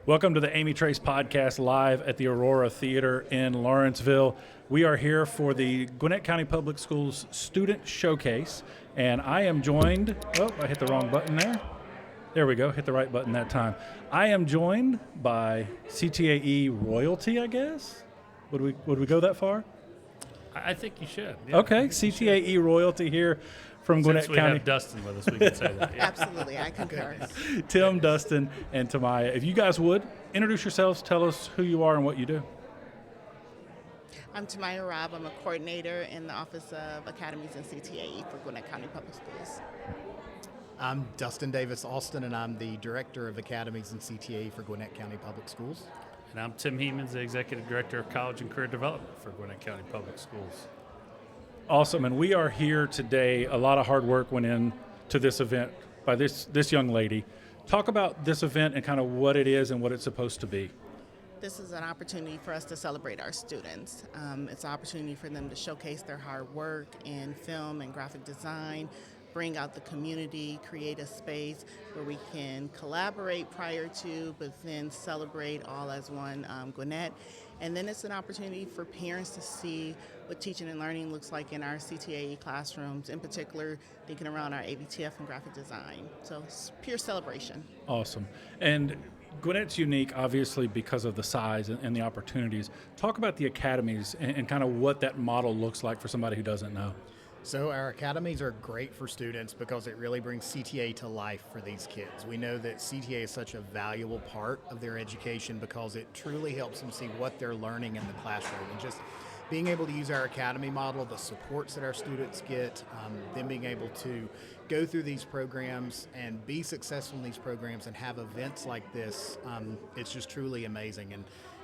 Welcome to the Amitrace Podcast live at the Aurora Theater in Lawrenceville. We are here for the Gwinnett County Public Schools Student Showcase, and I am joined, I hit the wrong button there. There we go, hit the right button that time. I am joined by CTAE royalty, I guess? Would we go that far? I think you should. Yeah, okay, CTAE royalty here from Gwinnett Since County. we have Dustin with us, we can say that. Yeah. Absolutely, I concur. Tim, Dustin, and Tamia. If you guys would, introduce yourselves, tell us who you are and what you do. I'm Tamia Robb. I'm a coordinator in the Office of Academies and CTAE for Gwinnett County Public Schools. I'm Dustin Davis Austin, and I'm the Director of Academies and CTAE for Gwinnett County Public Schools. And I'm Tim Hemans, the Executive Director of College and Career Development for Gwinnett County Public Schools. Awesome, and we are here today. A lot of hard work went into this event by this young lady. Talk about this event and kind of what it is and what it's supposed to be. This is an opportunity for us to celebrate our students. It's an opportunity for them to showcase their hard work in film and graphic design, bring out the community, create a space where we can collaborate prior to, but then celebrate all as one Gwinnett. And then it's an opportunity for parents to see what teaching and learning looks like in our CTAE classrooms, in particular thinking around our ABTF and graphic design. So it's pure celebration. Awesome. And Gwinnett's unique, obviously, because of the size and the opportunities. Talk about the academies and kind of what that model looks like for somebody who doesn't know. So our academies are great for students because it really brings CTA to life for these kids. We know that CTA is such a valuable part of their education because it truly helps them see what they're learning in the classroom. And just being able to use our academy model, the supports that our students get, them being able to go through these programs and be successful in these programs and have events like this, it's just truly amazing.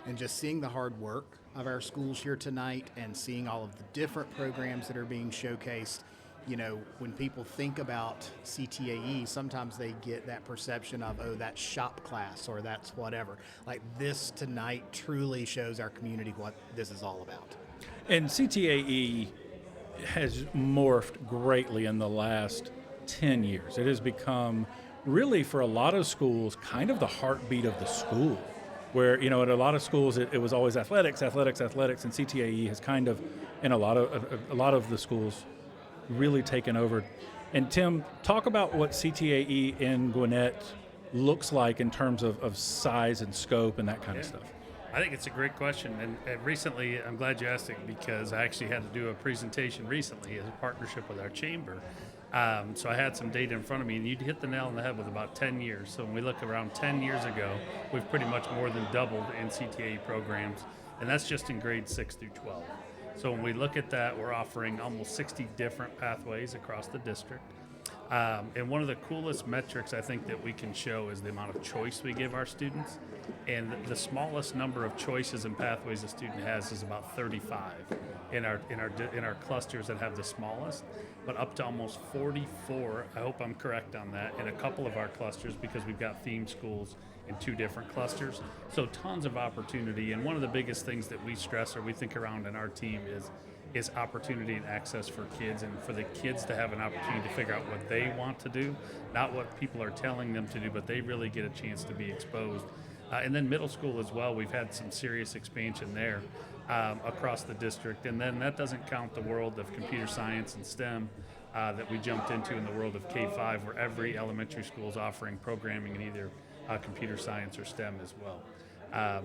And just seeing the hard work of our schools here tonight and seeing all of the different programs that are being showcased. You know, when people think about CTAE, sometimes they get that perception of, oh, that's shop class or that's whatever. Like this tonight truly shows our community what this is all about. And CTAE has morphed greatly in the last 10 years. It has become really, for a lot of schools, kind of the heartbeat of the school. Where, you know, at a lot of schools, it was always athletics, and CTAE has kind of, in a lot of the schools, really taken over. And Tim, talk about what CTAE in Gwinnett looks like in terms of size and scope and that kind of stuff. I think it's a great question, and recently, I'm glad you asked it because I actually had to do a presentation recently as a partnership with our chamber. So I had some data in front of me, and you'd hit the nail on the head with about 10 years. So when we look around 10 years ago, we've pretty much more than doubled in CTAE programs, and that's just in grades 6 through 12. So when we look at that, we're offering almost 60 different pathways across the district. And one of the coolest metrics I think that we can show is the amount of choice we give our students. And the smallest number of choices and pathways a student has is about 35 in our clusters that have the smallest, but up to almost 44. I hope I'm correct on that in a couple of our clusters because we've got themed schools in 2 different clusters. So tons of opportunity. And one of the biggest things that we stress or we think around in our team is opportunity and access for kids, and for the kids to have an opportunity to figure out what they want to do, not what people are telling them to do, but they really get a chance to be exposed. And then middle school as well, we've had some serious expansion there across the district. And then that doesn't count the world of computer science and STEM that we jumped into in the world of K-5, where every elementary school is offering programming in either computer science or STEM as well.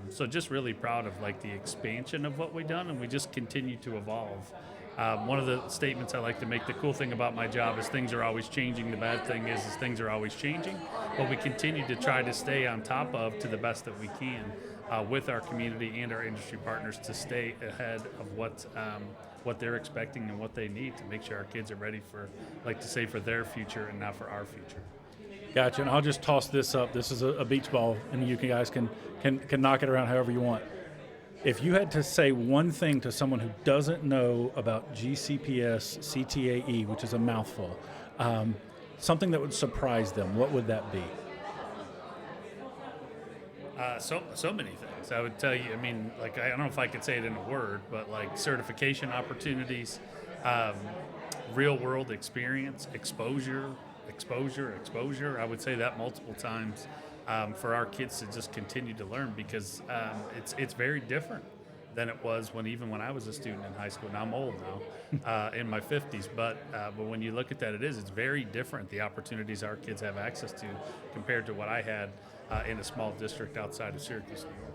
So just really proud of like the expansion of what we've done, and we just continue to evolve. One of the statements I like to make, the cool thing about my job is things are always changing. The bad thing is things are always changing, but we continue to try to stay on top of to the best that we can with our community and our industry partners to stay ahead of what they're expecting and what they need to make sure our kids are ready for, like to say, for their future and not for our future. Gotcha, and I'll just toss this up. This is a beach ball, and you guys can knock it around however you want. If you had to say one thing to someone who doesn't know about GCPS CTAE, which is a mouthful, something that would surprise them, what would that be? So many things. I would tell you, I mean, like, I don't know if I could say it in a word, but like certification opportunities, real world experience, exposure. I would say that multiple times. for our kids to just continue to learn, because it's very different than it was when I was a student in high school. Now I'm old now, in my 50s, but when you look at that, it's very different, the opportunities our kids have access to compared to what I had in a small district outside of Syracuse, New York.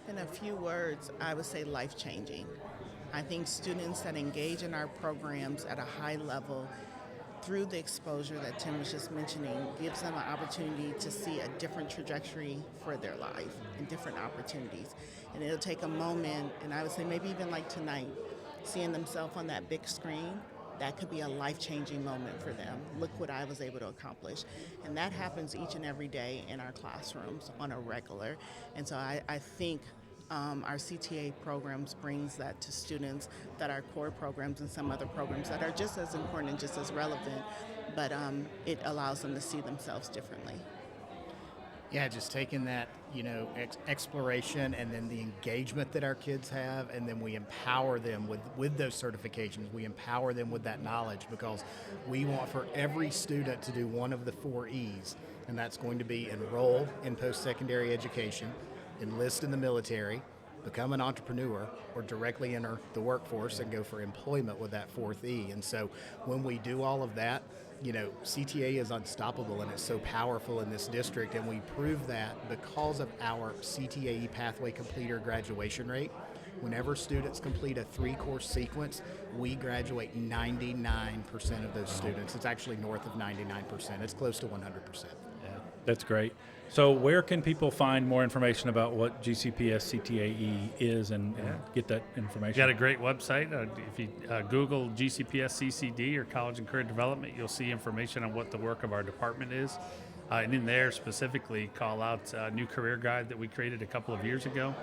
In a few words, I would say life-changing. I think students that engage in our programs at a high level through the exposure that Tim was just mentioning gives them an opportunity to see a different trajectory for their life and different opportunities. And it'll take a moment, and I would say maybe even like tonight, seeing themselves on that big screen, that could be a life-changing moment for them. Look what I was able to accomplish. And that happens each and every day in our classrooms on a regular. And so I think our CTAE programs brings that to students that our core programs and some other programs that are just as important and just as relevant, but it allows them to see themselves differently. Yeah, just taking that, exploration and then the engagement that our kids have, and then we empower them with those certifications. We empower them with that knowledge, because we want for every student to do one of the 4 E's, and that's going to be enroll in post-secondary education, enlist in the military, become an entrepreneur, or directly enter the workforce and go for employment with that 4th E. And so when we do all of that, CTAE is unstoppable, and it's so powerful in this district, and we prove that because of our CTAE pathway completer graduation rate. Whenever students complete a 3-course sequence, we graduate 99% of those students. It's actually north of 99%. It's close to 100%. Yeah, that's great. So where can people find more information about what GCPS CTAE is and get that information? We got a great website. If you Google GCPS CCD or College and Career Development, you'll see information on what the work of our department is. And in there specifically call out a new career guide that we created a couple of years ago,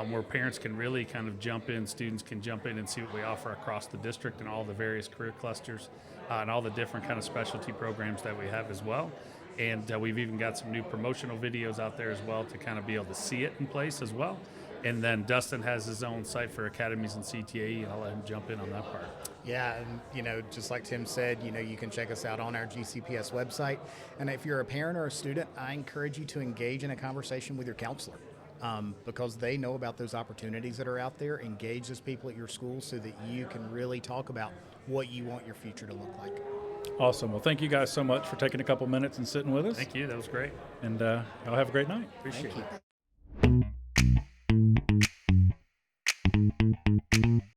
where parents can really kind of jump in, students can jump in and see what we offer across the district and all the various career clusters and all the different kind of specialty programs that we have as well. And we've even got some new promotional videos out there as well to kind of be able to see it in place as well. And then Dustin has his own site for academies and CTAE, and I'll let him jump in on that part. Yeah, and just like Tim said, you can check us out on our GCPS website. And if you're a parent or a student, I encourage you to engage in a conversation with your counselor, because they know about those opportunities that are out there. Engage those people at your school so that you can really talk about what you want your future to look like. Awesome. Well, thank you guys so much for taking a couple minutes and sitting with us. Thank you. That was great. And y'all have a great night. Appreciate it.